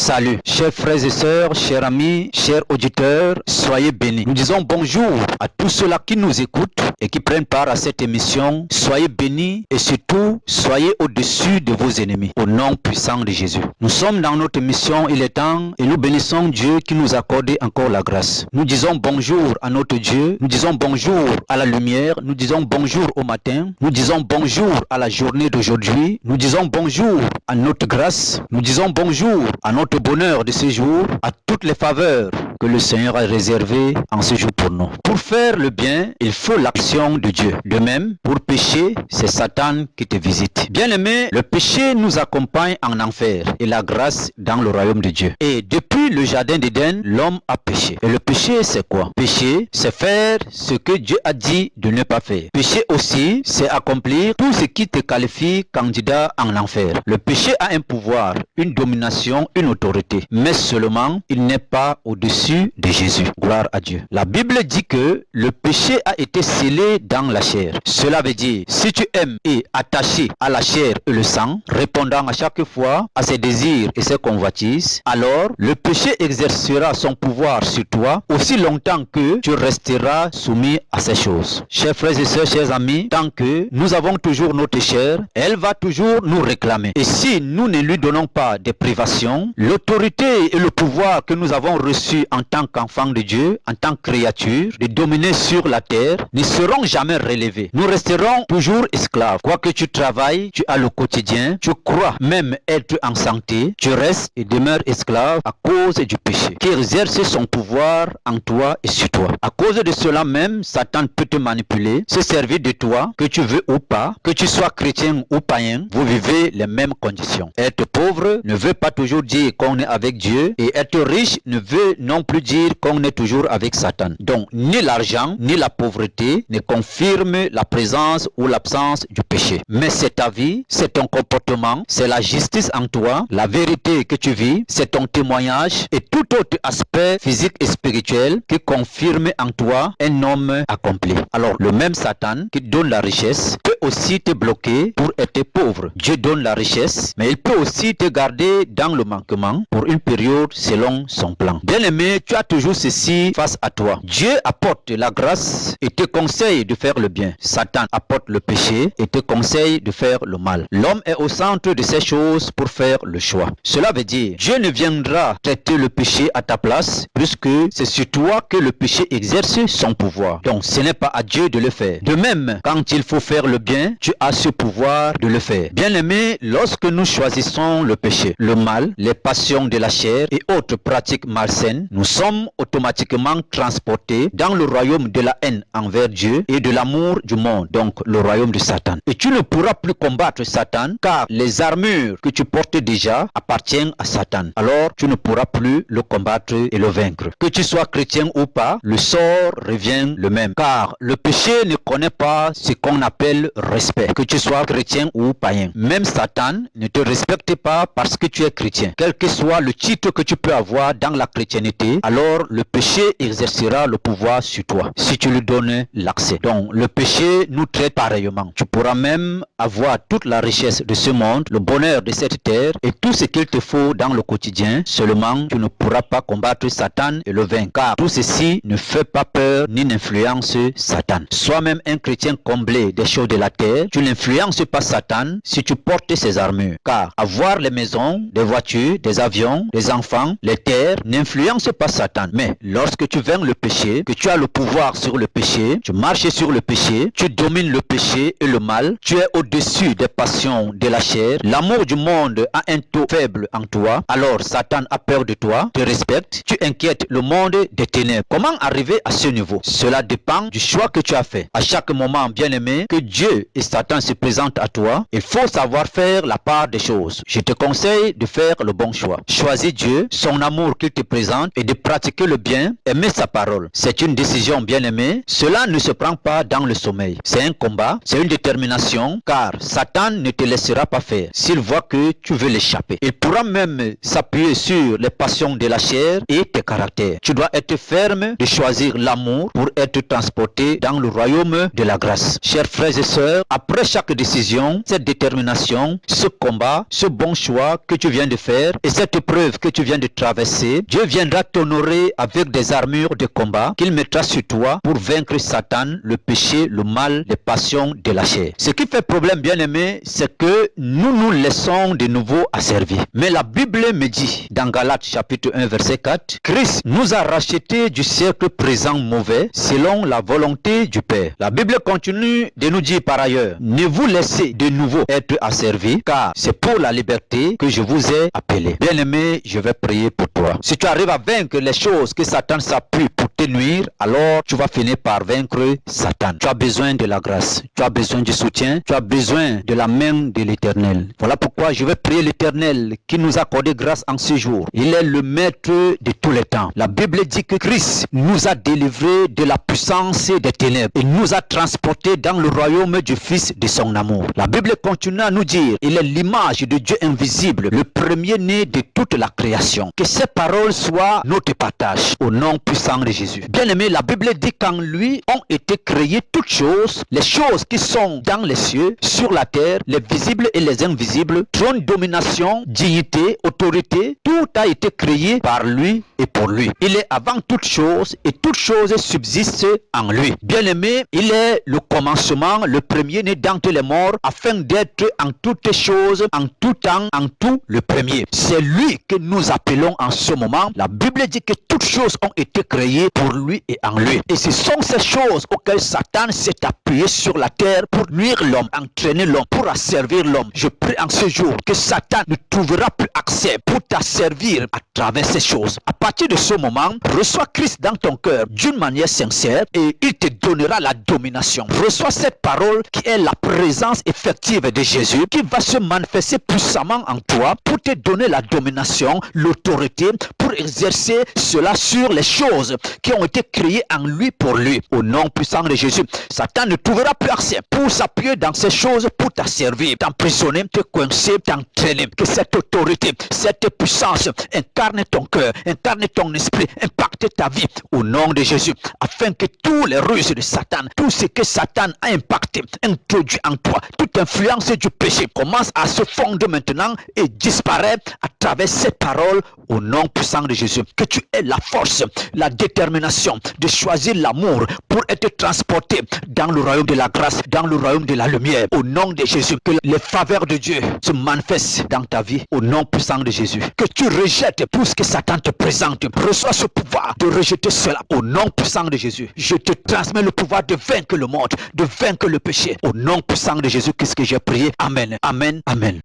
Salut, chers frères et sœurs, chers amis, chers auditeurs, soyez bénis. Nous disons bonjour à tous ceux-là qui nous écoutent et qui prennent part à cette émission. Soyez bénis et surtout, soyez au-dessus de vos ennemis, au nom puissant de Jésus. Nous sommes dans notre mission, il est temps, et nous bénissons Dieu qui nous a accordé encore la grâce. Nous disons bonjour à notre Dieu, nous disons bonjour à la lumière, nous disons bonjour au matin, nous disons bonjour à la journée d'aujourd'hui, nous disons bonjour à notre grâce, nous disons bonjour à notre bonheur de ce jour, à toutes les faveurs que le Seigneur a réservées en ce jour pour nous. Pour faire le bien, il faut l'action de Dieu. De même, pour pécher, c'est Satan qui te visite. Bien-aimé, le péché nous accompagne en enfer et la grâce dans le royaume de Dieu. Et depuis le jardin d'Éden, l'homme a péché. Et le péché, c'est quoi? Péché, c'est faire ce que Dieu a dit de ne pas faire. Péché aussi, c'est accomplir tout ce qui te qualifie candidat en enfer. Le péché a un pouvoir, une domination, une autorité. Mais seulement, il n'est pas au-dessus de Jésus. Gloire à Dieu. La Bible dit que le péché a été scellé dans la chair. Cela veut dire, si tu aimes et attaché à la chair et le sang, répondant à chaque fois à ses désirs et ses convoitises, alors le péché exercera son pouvoir sur toi aussi longtemps que tu resteras soumis à ces choses. Chers frères et sœurs, chers amis, tant que nous avons toujours notre chair, elle va toujours nous réclamer. Et si nous ne lui donnons pas des privations, l'autorité et le pouvoir que nous avons reçu en tant qu'enfants de Dieu, en tant que créatures, de dominer sur la terre, ne seront jamais relevés. Nous resterons toujours esclaves. Quoi que tu travailles, tu as le quotidien, tu crois même être en santé, tu restes et demeures esclave à cause du péché, qui exerce son pouvoir en toi et sur toi. À cause de cela même, Satan peut te manipuler, se servir de toi, que tu veux ou pas, que tu sois chrétien ou païen, vous vivez les mêmes conditions. Être pauvre ne veut pas toujours dire qu'on est avec Dieu, et être riche ne veut non plus dire qu'on est toujours avec Satan. Donc, ni l'argent, ni la pauvreté ne confirment la présence ou l'absence du péché. Mais c'est ta vie, c'est ton comportement, c'est la justice en toi, la vérité que tu vis, c'est ton témoignage et tout autre aspect physique et spirituel qui confirme en toi un homme accompli. Alors, le même Satan qui donne la richesse peut aussi te bloquer pour être pauvre. Dieu donne la richesse, mais il peut aussi te garder dans le manquement pour une période selon son plan. Bien-aimé, tu as toujours ceci face à toi. Dieu apporte la grâce et te conseille de faire le bien. Satan apporte le péché et te conseille de faire le mal. L'homme est au centre de ces choses pour faire le choix. Cela veut dire, Dieu ne viendra traiter le péché à ta place, puisque c'est sur toi que le péché exerce son pouvoir. Donc, ce n'est pas à Dieu de le faire. De même, quand il faut faire le bien, tu as ce pouvoir de le faire. Bien-aimé, lorsque nous choisissons le péché, le mal, les passions de la chair et autres pratiques malsaines, nous sommes automatiquement transportés dans le royaume de la haine envers Dieu et de l'amour du monde, donc le royaume de Satan. Et tu ne pourras plus combattre Satan, car les armures que tu portes déjà appartiennent à Satan. Alors, tu ne pourras plus le combattre et le vaincre. Que tu sois chrétien ou pas, le sort revient le même, car le péché ne connaît pas ce qu'on appelle respect. Que tu sois chrétien ou païen. Même Satan ne te respecte pas parce que tu es chrétien. Quel que soit le titre que tu peux avoir dans la chrétienté, alors le péché exercera le pouvoir sur toi, si tu lui donnes l'accès. Donc, le péché nous traite pareillement. Tu pourras même avoir toute la richesse de ce monde, le bonheur de cette terre et tout ce qu'il te faut dans le quotidien. Seulement, tu ne pourras pas combattre Satan et le vaincre. Car tout ceci ne fait pas peur ni n'influence Satan. Sois même un chrétien comblé des choses de la terre, tu n'influences pas Satan si tu portes ses armures. Car avoir les maisons, des voitures, des avions, des enfants, les terres n'influence pas Satan. Mais lorsque tu vaincres le péché, que tu as le pouvoir sur le péché, tu marches sur le péché, tu domines le péché et le mal, tu es au-dessus des passions de la chair, l'amour du monde a un taux faible en toi, alors Satan a peur de toi, te respecte, tu inquiètes le monde des ténèbres. Comment arriver à ce niveau? Cela dépend du choix que tu as fait. À chaque moment, bien-aimé, que Dieu et Satan se présentent à toi, il faut savoir faire la part des choses. Je te conseille de faire le bon choix. Choisis Dieu, son amour qu'il te présente et de de pratiquer le bien, aimer sa parole. C'est une décision, bien-aimée. Cela ne se prend pas dans le sommeil. C'est un combat, c'est une détermination, car Satan ne te laissera pas faire s'il voit que tu veux l'échapper. Il pourra même s'appuyer sur les passions de la chair et tes caractères. Tu dois être ferme de choisir l'amour pour être transporté dans le royaume de la grâce. Chers frères et sœurs, après chaque décision, cette détermination, ce combat, ce bon choix que tu viens de faire et cette épreuve que tu viens de traverser, Dieu viendra t'honorer avec des armures de combat qu'il mettra sur toi pour vaincre Satan, le péché, le mal, les passions de la chair. Ce qui fait problème, bien-aimé, c'est que nous laissons de nouveau à servir. Mais la Bible me dit, dans Galates chapitre 1 verset 4, Christ nous a rachetés du siècle présent mauvais selon la volonté du Père. La Bible continue de nous dire par ailleurs, ne vous laissez de nouveau être asservis, car c'est pour la liberté que je vous ai appelé. Bien-aimé, je vais prier pour toi. Si tu arrives à vaincre les choses que Satan s'appuie pour te nuire, alors tu vas finir par vaincre Satan. Tu as besoin de la grâce, tu as besoin du soutien, tu as besoin de la main de l'Éternel. Voilà pourquoi je vais prier l'Éternel qui nous a accordé grâce en ce jour. Il est le maître de tous les temps. La Bible dit que Christ nous a délivrés de la puissance des ténèbres et nous a transportés dans le royaume du Fils de son amour. La Bible continue à nous dire, il est l'image de Dieu invisible, le premier-né de toute la création. Que ces paroles soient notre partage au nom puissant de Jésus. Bien-aimé, la Bible dit qu'en lui ont été créées toutes choses, les choses qui sont dans les cieux, sur la terre, les visibles et les invisibles, trône, domination, dignité, autorité, tout a été créé par lui et pour lui. Il est avant toutes choses et toutes choses subsistent en lui. Bien-aimé, il est le commencement, le premier-né d'entre les morts, afin d'être en toutes choses, en tout temps, en tout le premier. C'est lui que nous appelons en ce moment. La Bible dit que toutes choses ont été créées pour lui et en lui. Et ce sont ces choses auxquelles Satan s'est appuyé sur la terre pour nuire l'homme, entraîner l'homme, pour asservir l'homme. Je prie en ce jour que Satan ne trouvera plus accès pour t'asservir à travers ces choses. À partir de ce moment, reçois Christ dans ton cœur d'une manière sincère et il te donnera la domination. Reçois cette parole qui est la présence effective de Jésus qui va se manifester puissamment en toi pour te donner la domination, l'autorité, pour exercer cela sur les choses qui ont été créées en lui pour lui. Au nom puissant de Jésus, Satan ne trouvera plus accès pour s'appuyer dans ces choses pour t'asservir, t'emprisonner, te coincer, t'entraîner. Que cette autorité, cette puissance incarne ton cœur, incarne ton esprit, impacte ta vie au nom de Jésus, afin que tous les ruses de Satan, tout ce que Satan a impacté, introduit en toi, toute influence du péché commence à se fondre maintenant et disparaît à travers cette parole au nom puissant de Jésus. Que tu aies la force, la détermination de choisir l'amour pour être transporté dans le royaume de la grâce, dans le royaume de la lumière. Au nom de Jésus, que les faveurs de Dieu se manifestent dans ta vie au nom puissant de Jésus. Que tu rejettes tout ce que Satan te présente. Reçois ce pouvoir de rejeter cela au nom puissant de Jésus. Je te transmets le pouvoir de vaincre le monde, de vaincre le péché. Au nom puissant de Jésus, qu'est-ce que j'ai prié? Amen. Amen. Amen.